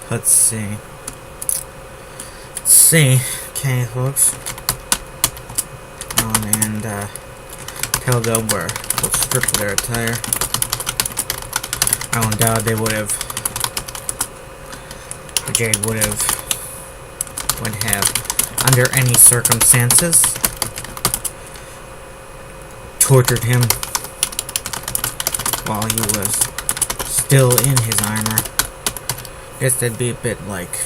Let's see. Let's see. Okay, folks. And Telgo will strip their attire. I don't doubt they would have. Jade would have, under any circumstances, tortured him while he was still in his armor. Guess that'd be a bit like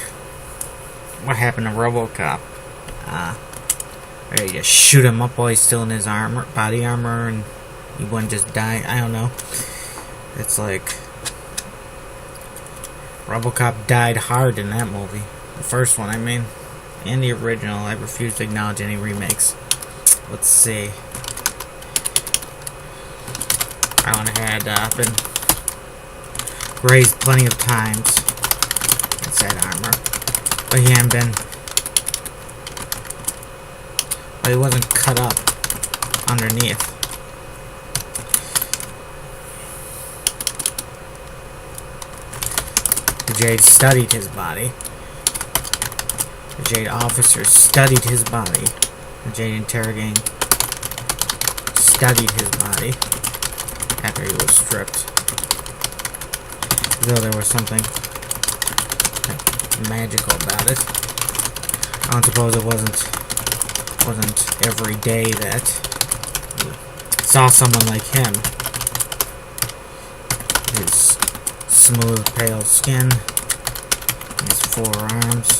what happened to RoboCop. Where you just shoot him up while he's still in his body armor, and he wouldn't just die. I don't know. It's like RoboCop died hard in that movie. The first one, I mean. And the original. I refuse to acknowledge any remakes. Let's see. Alan had been grazed plenty of times inside armor. But he hadn't been... But he wasn't cut up underneath. The Jade studied his body. The Jade officers studied his body. The Jade interrogating studied his body after he was stripped. As though there was something magical about it. I don't suppose it wasn't every day that you saw someone like him. His smooth, pale skin, his forearms,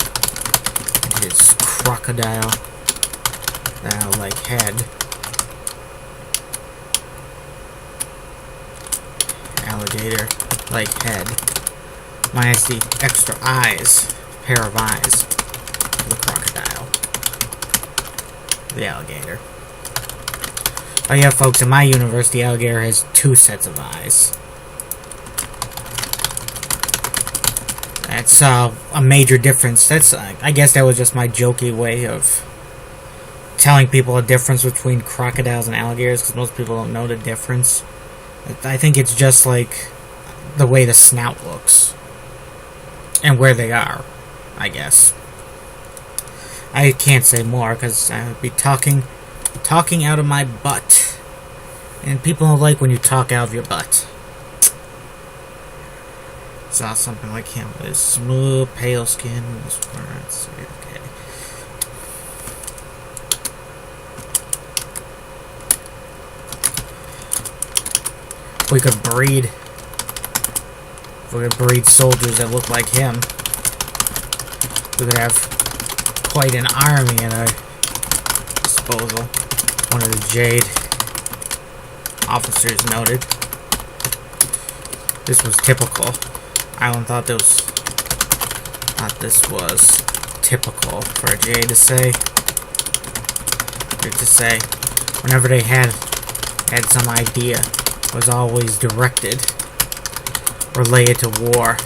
and his crocodile-like head. Alligator-like head. Minus the extra eyes, pair of eyes, of the crocodile. The alligator. Oh yeah, folks, in my universe, the alligator has 2 sets of eyes. That's a major difference. That's I guess that was just my jokey way of telling people a difference between crocodiles and alligators, because most people don't know the difference. I think it's just like the way the snout looks and where they are, I guess. I can't say more because I would be talking out of my butt, and people don't like when you talk out of your butt. Saw something like him with his smooth, pale skin. Let's see, okay. If we could breed soldiers that look like him, we could have quite an army at our disposal. One of the Jade officers noted. This was typical. Alan thought this was typical for a Jade to say. Whenever they had some idea, was always directed related to war.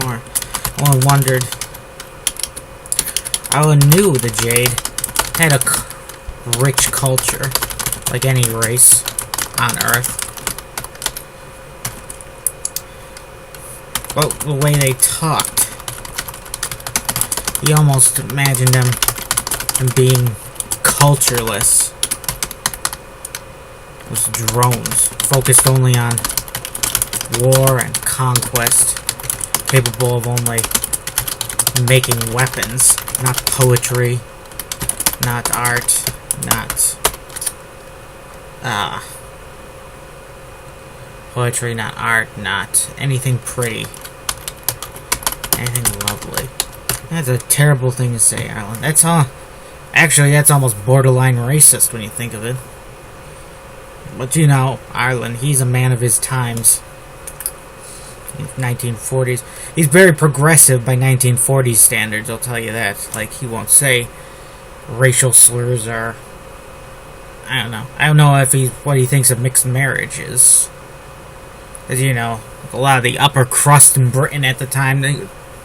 Or wondered. Alan knew the Jade had a rich culture, like any race on Earth. But the way they talked, he almost imagined them being cultureless. It was drones, focused only on war and conquest, capable of only making weapons, not poetry, not art, not poetry, not art, not anything pretty, anything lovely. That's a terrible thing to say, Ireland. That's all. Actually, that's almost borderline racist when you think of it. But you know, Ireland, he's a man of his times. 1940s. He's very progressive by 1940s standards, I'll tell you that. Like, he won't say racial slurs or... I don't know. I don't know if what he thinks of mixed marriage is. As you know, a lot of the upper crust in Britain at the time,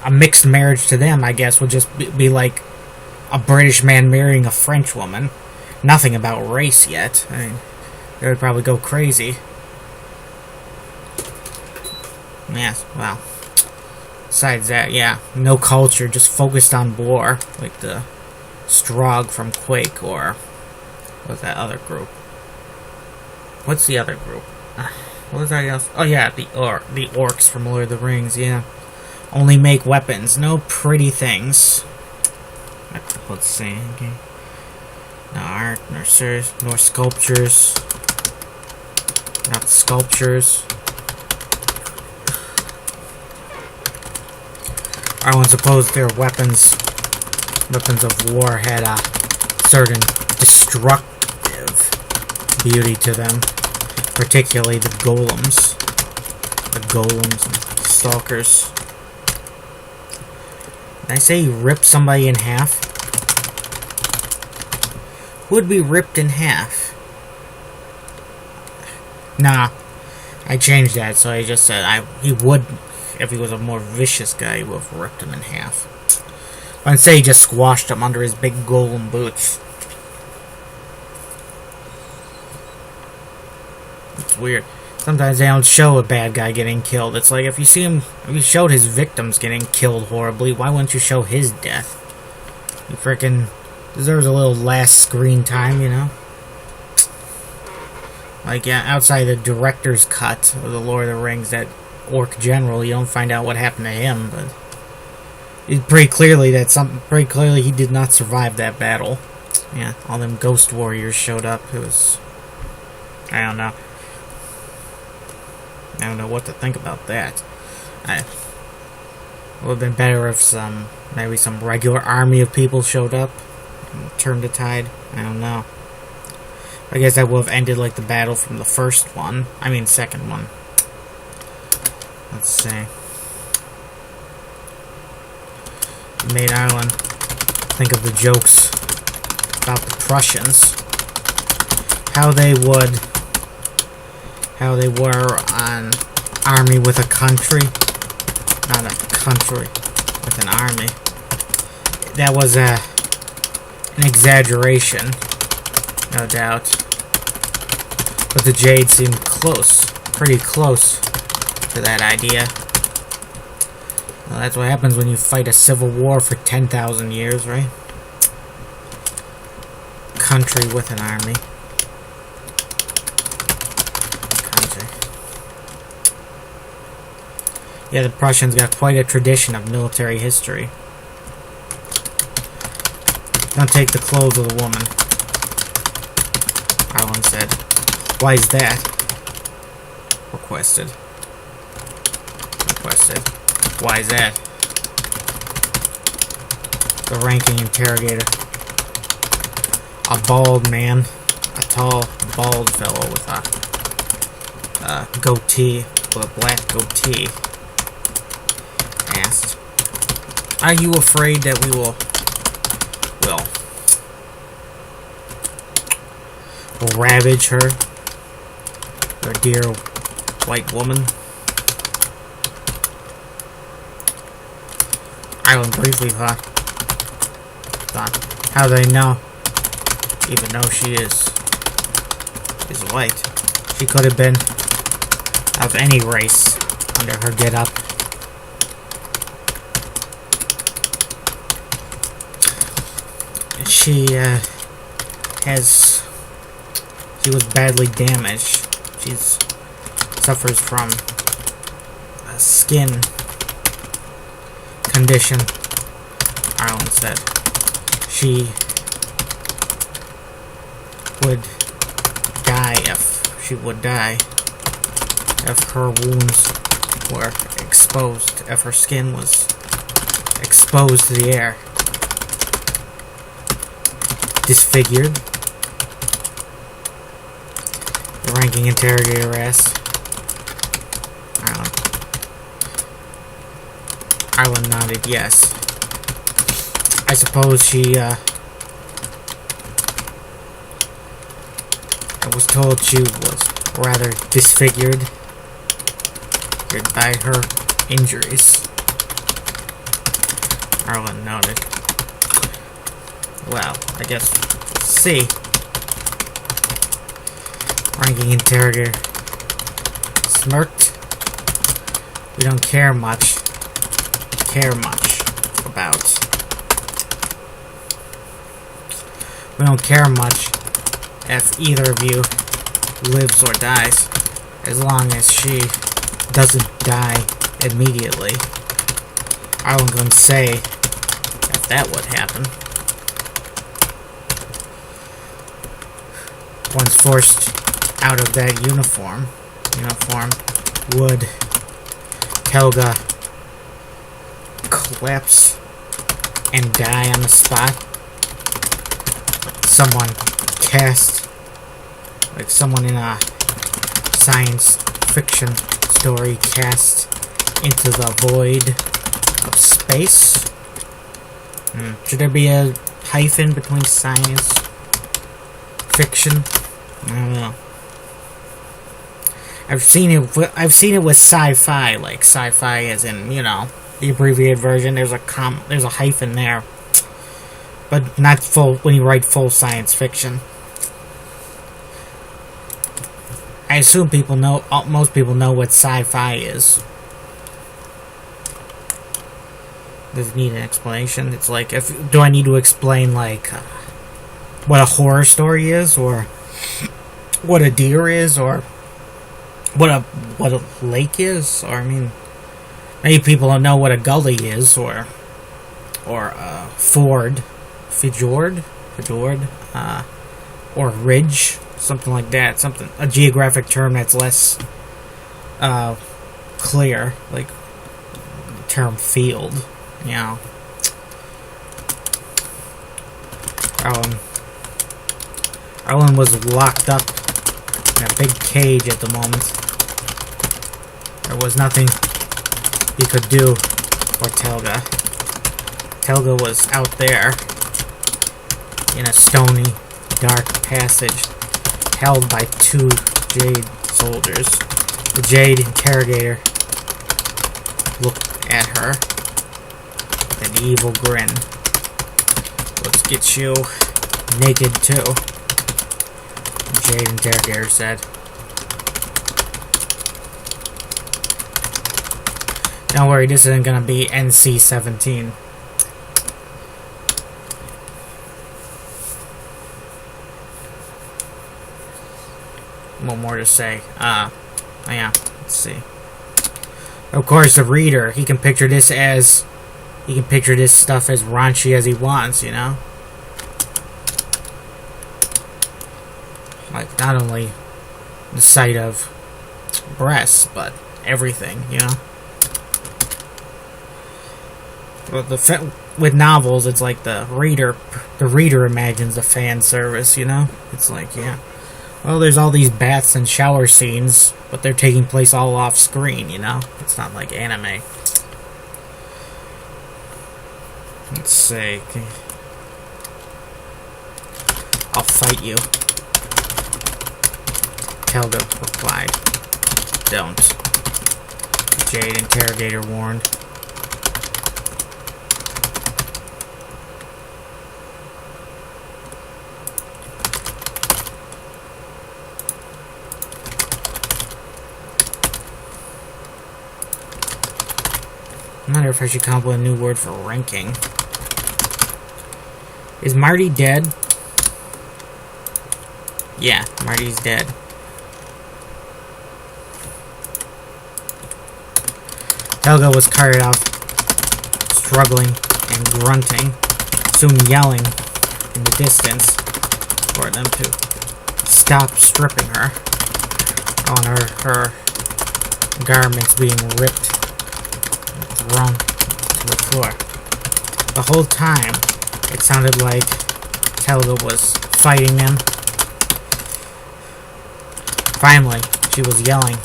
a mixed marriage to them, I guess, would just be like a British man marrying a French woman. Nothing about race yet. I mean, they would probably go crazy. Yes, well, Besides that, yeah, no culture, just focused on war, like the Strogg from Quake, or what's that other group? What's the other group? What was that else? Oh yeah, the orcs from Lord of the Rings, yeah. Only make weapons, no pretty things. Let's see. Okay. No art, nor sculptures. Not sculptures. Everyone supposed their weapons of war had a certain destructive beauty to them. Particularly the golems. The golems and stalkers. Did I say rip somebody in half? Would be ripped in half. Nah. I changed that, so I just said he would, if he was a more vicious guy, he would have ripped him in half. I'd say he just squashed him under his big golem boots. It's weird. Sometimes they don't show a bad guy getting killed. It's like if you showed his victims getting killed horribly, why wouldn't you show his death? He frickin' deserves a little last screen time, you know? Like, yeah, outside the director's cut of the Lord of the Rings, that orc general, you don't find out what happened to him, but it's pretty clearly he did not survive that battle. Yeah, all them ghost warriors showed up. It was, I don't know what to think about that. It would have been better if maybe some regular army of people showed up and turned the tide. I don't know. I guess that would have ended like the battle from the second one. Let's see. It made Ireland think of the jokes about the Prussians. How they were an army with a country. Not a country with an army. That was an exaggeration, no doubt. But the Jade seemed pretty close to that idea. Well, that's what happens when you fight a civil war for 10,000 years, right? Country with an army. Yeah, the Prussians got quite a tradition of military history. Don't take the clothes of the woman, Arlen said. Why is that? Requested. Why is that? The ranking interrogator. A bald man. A tall, bald fellow with a goatee. With a black goatee. Asked, are you afraid that we will ravage her, our dear white woman? Ireland briefly thought, how do they know? Even though she is white, she could have been of any race under her get-up. She was badly damaged. She suffers from a skin condition, Ireland said. She would die if her wounds were exposed, if her skin was exposed to the air. Disfigured? The ranking interrogator asked. Ireland nodded yes. I suppose she, I was told she was rather disfigured by her injuries. Ireland nodded. Well, I guess see. Ranking interrogator smirked. We don't care much care much about. We don't care much if either of you lives or dies, as long as she doesn't die immediately. I wasn't going to say if that would happen. Once forced out of that uniform, would Helga collapse and die on the spot? Someone cast, like someone in a science fiction story cast into the void of space? Should there be a hyphen between science fiction? I don't know. I've seen it with sci-fi, like sci-fi as in, the abbreviated version. There's a hyphen there, but not full when you write full science fiction. I assume most people know what sci-fi is. Does it need an explanation? It's like, do I need to explain like what a horror story is, or what a deer is, or what a lake is? Or maybe people don't know what a gully is, or a fjord, or ridge, something like that. A geographic term that's less clear, like the term field. Arlen was locked up in a big cage at the moment. There was nothing he could do for Telga. Telga was out there in a stony, dark passage held by two Jade soldiers. The Jade interrogator looked at her with an evil grin. "Let's get you naked too," the Jade interrogator said. "Don't worry, this isn't gonna be NC-17. One more to say. Yeah, let's see. Of course, the reader, he can picture this stuff as raunchy as he wants, Like, not only the sight of breasts, but everything, Well, with novels, it's like the reader imagines the fan service, It's like, well, there's all these baths and shower scenes, but they're taking place all off screen, It's not like anime. Let's see. "I'll fight you," Helga replied. "Don't," the Jade interrogator warned. I wonder if I should come up with a new word for ranking. Is Marty dead? Yeah, Marty's dead. Helga was carried out, struggling and grunting, soon yelling in the distance for them to stop stripping her. On her garments being ripped, thrown to the floor. The whole time, it sounded like Helga was fighting them. Finally, she was yelling.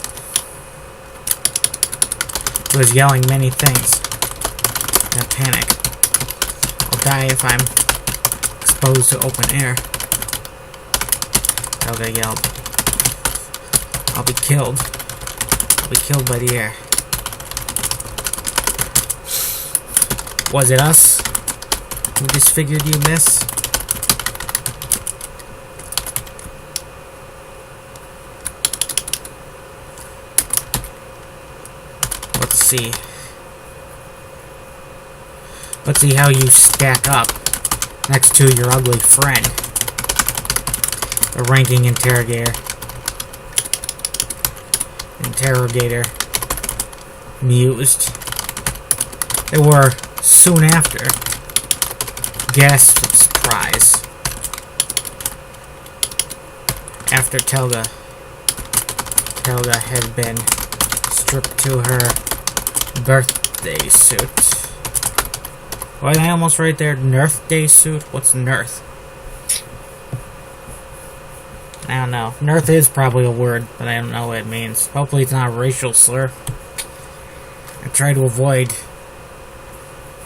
She was yelling many things in a panic. "I'll die if I'm exposed to open air," Helga yelled. "I'll be killed. I'll be killed by the air." Was it us who disfigured you, miss? Let's see. Let's see how you stack up next to your ugly friend. The ranking interrogator. Mused. They were soon after gasped in surprise. After Telga had been stripped to her birthday suit. Why did I almost write there? Nirthday suit? What's Nirth? I don't know. Nirth is probably a word, but I don't know what it means. Hopefully it's not a racial slur. I try to avoid...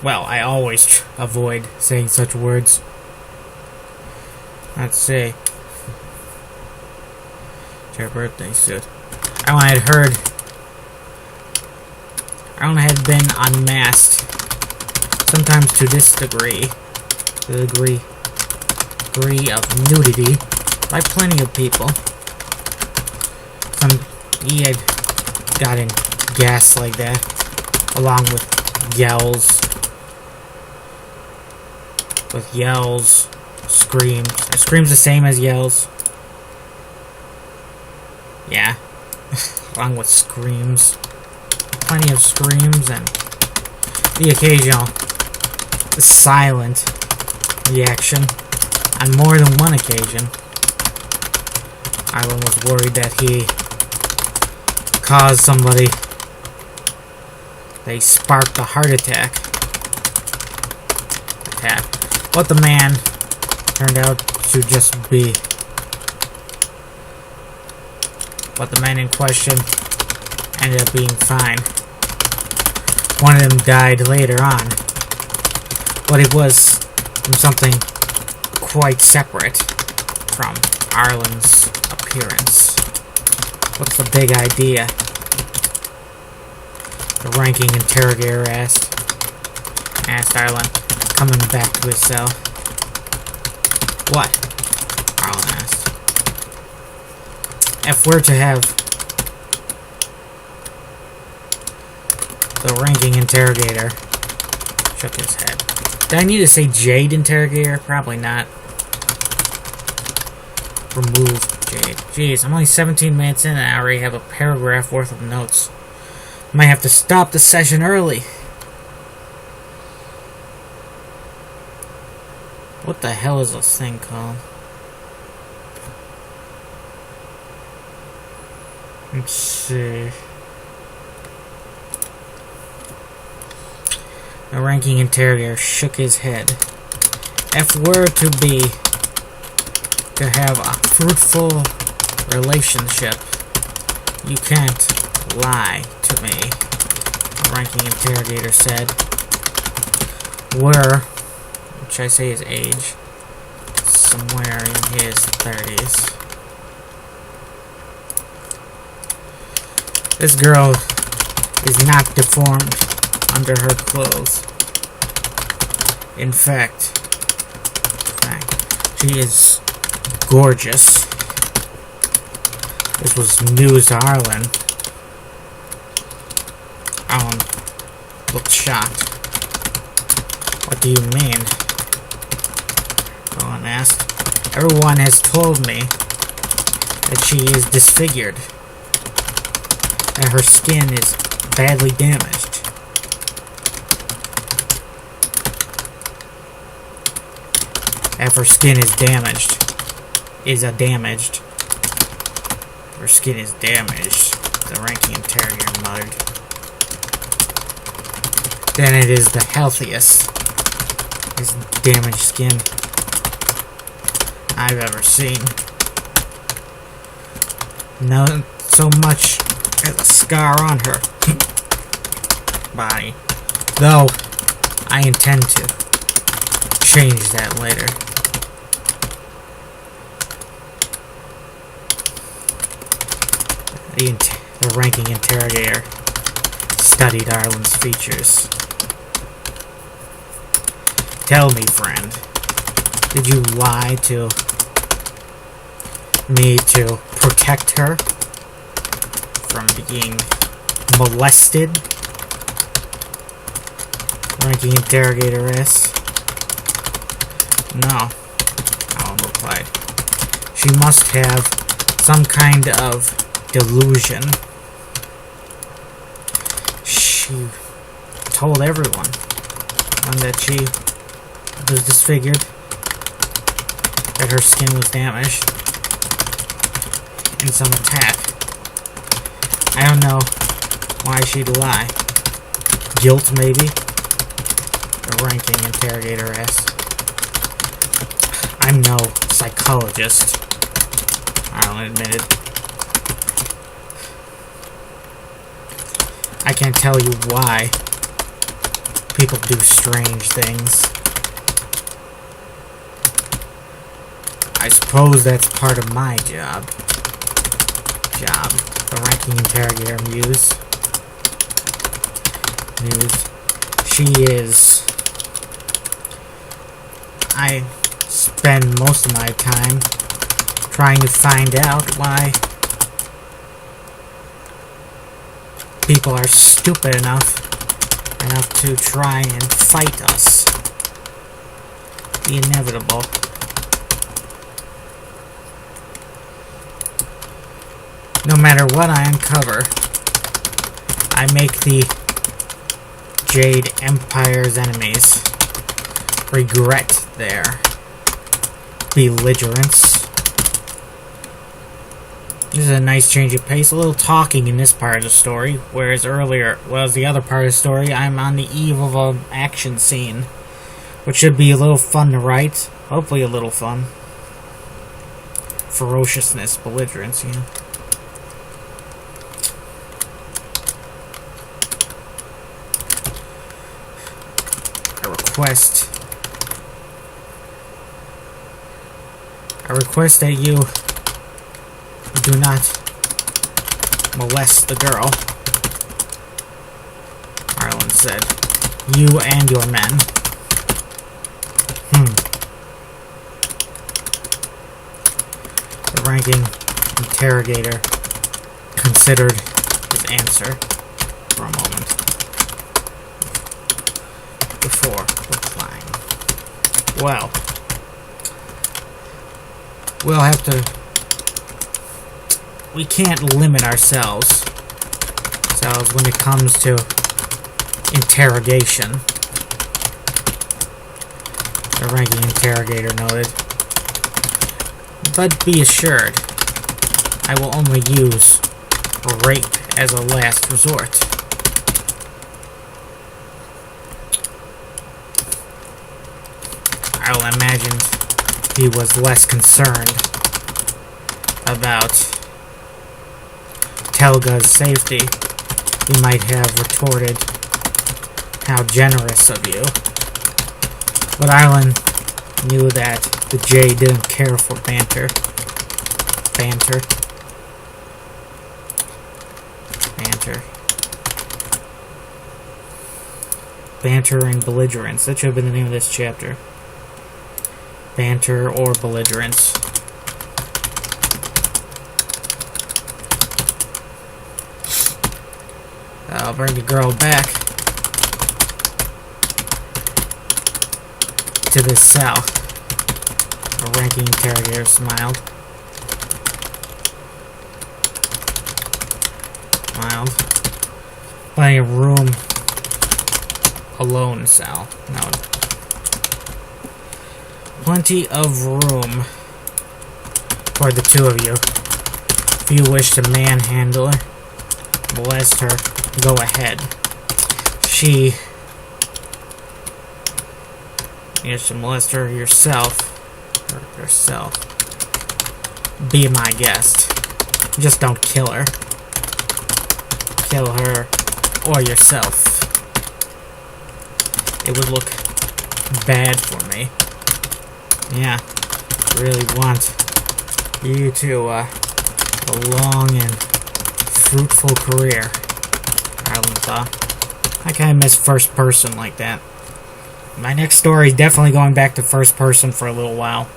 Well, I always avoid saying such words. Let's see. It's her birthday suit. I had been unmasked. Sometimes to this degree. The degree of nudity. By plenty of people. He had gotten gas like that, along with yells, screams. Are screams the same as yells? Yeah, along with screams, plenty of screams, and the occasional silent reaction on more than one occasion. Arlen was worried that he caused somebody. They sparked a heart attack. But the man turned out to just be. But the man in question ended up being fine. One of them died later on. But it was from something quite separate from Arlen's appearance. What's the big idea? The ranking interrogator asked Arlen, coming back to his cell. What? Arlen asked. If we're to have the ranking interrogator shook his head. Did I need to say Jade interrogator? Probably not. Remove Jade. Jeez, I'm only 17 minutes in and I already have a paragraph worth of notes. Might have to stop the session early. What the hell is this thing called? Let's see. The ranking interrogator shook his head. If we're to have a fruitful relationship, you can't lie to me, the ranking interrogator said. Which I say his age, somewhere in his 30s. This girl is not deformed under her clothes. In fact, she is gorgeous. This was news to Arlen. Arlen looked shocked. What do you mean? Arlen asked. Everyone has told me that she is disfigured. That her skin is badly damaged. If her skin is damaged. Her skin is damaged, the ranking interrogator muttered. Then it is the healthiest, damaged skin I've ever seen. Not so much as a scar on her body. Though, I intend to change that later. The ranking interrogator studied Arlen's features. Tell me, friend, did you lie to me to protect her from being molested? The ranking interrogator asked. No. Alan replied. She must have some kind of delusion. She told everyone that she was disfigured, that her skin was damaged in some attack. I don't know why she'd lie. Guilt, maybe? The ranking interrogator asked. I'm no psychologist, Arlen admitted. I can't tell you why people do strange things. I suppose that's part of my job. The ranking interrogator mused. She is. I spend most of my time trying to find out why people are stupid enough to try and fight us. The inevitable. No matter what I uncover, I make the Jade Empire's enemies regret their belligerence. This is a nice change of pace, a little talking in this part of the story, whereas earlier, the other part of the story, I'm on the eve of an action scene, which should be a little fun to write, hopefully a little fun. Ferociousness, belligerence, you know. I request that you do not molest the girl, Arlen said. You and your men. The ranking interrogator considered his answer for a moment before replying. Well, we'll have to... We can't limit ourselves when it comes to interrogation. The ranking interrogator noted. But be assured, I will only use rape as a last resort. I'll imagine he was less concerned about Telga's safety. He might have retorted, "How generous of you." But Arlen knew that the Jade didn't care for banter. Banter and belligerence. That should have been the name of this chapter. Banter or belligerence. I'll bring the girl back to this cell. The ranking interrogator smiled. Plenty of room. Alone cell. No. Plenty of room for the two of you. If you wish to manhandle her, molest her, go ahead. You should molest her yourself. Be my guest. Just don't kill her. Kill her or yourself. It would look bad for me. Yeah, really want you to a long and fruitful career, Arlen thought. I kind of miss first person like that. My next story is definitely going back to first person for a little while.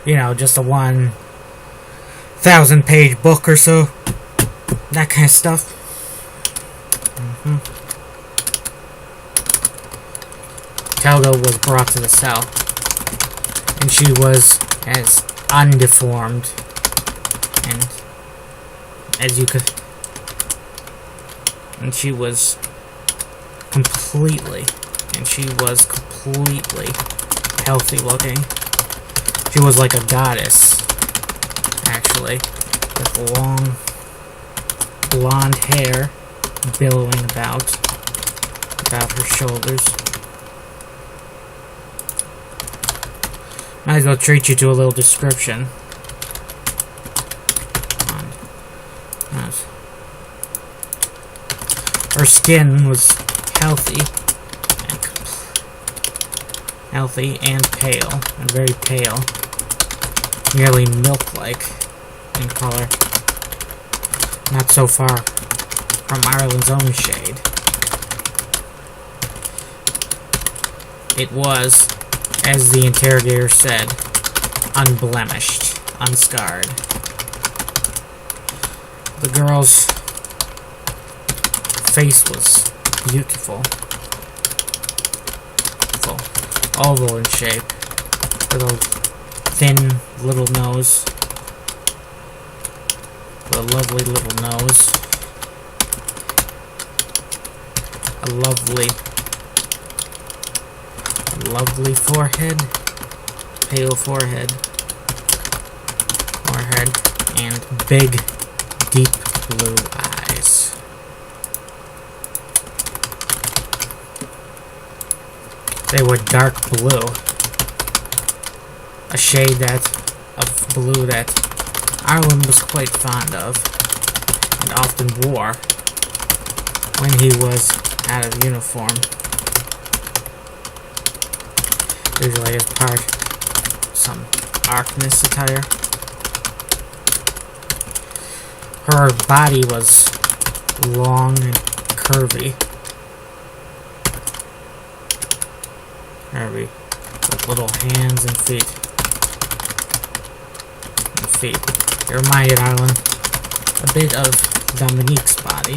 You know, just a 1,000-page book or so. That kind of stuff. Helga was brought to the cell, and she was as undeformed and as you could, and she was completely healthy looking. She was like a goddess, actually, with long blonde hair billowing about her shoulders. Might as well treat you to a little description. Her skin was healthy and pale, and very pale, nearly milk-like in color. Not so far from Ireland's own shade. It was, as the interrogator said, unblemished, unscarred. The girl's face was beautiful, oval in shape, with a thin little nose, with a lovely little nose, a lovely forehead, pale forehead, and big, deep blue eyes. They were dark blue, a shade of blue that Ireland was quite fond of, and often wore when he was out of uniform, usually as part of some Artemis attire. Her body was long and curvy, with little hands and feet. It reminded Ireland a bit of Dami's body.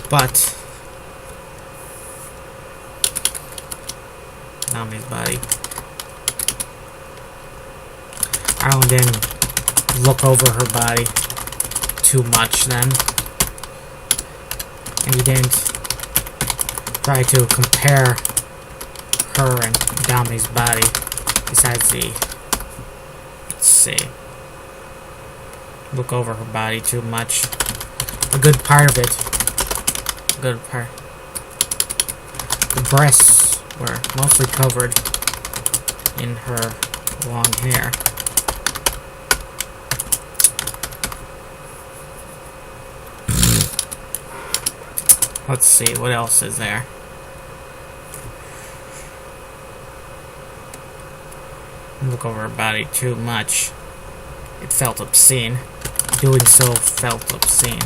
But Ireland didn't look over her body too much then, and he didn't try to compare her and Dami's body. Besides look over her body too much. A good part of it, the breasts were mostly covered in her long hair. Let's see, what else is there? Look over her body too much. It felt obscene. Doing so felt obscene.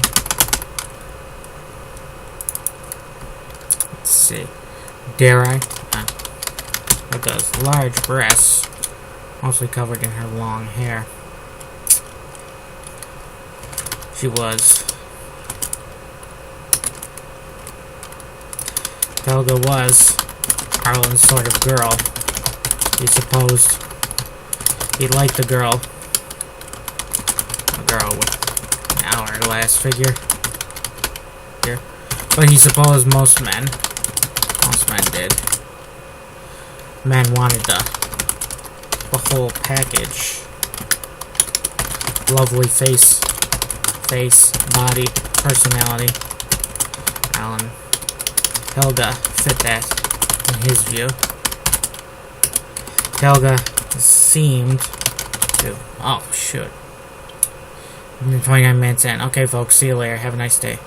Let's see. Dare I? It does. Large breasts, mostly covered in her long hair. She was. Helga was Ireland's sort of girl. He supposed he liked the girl. A girl with an hourglass figure. Here. But he supposed most men did. Men wanted the whole package. Lovely face, body, personality. Helga fit that in his view. Helga seemed to... Oh, shoot. 29 minutes in. Okay, folks, see you later. Have a nice day.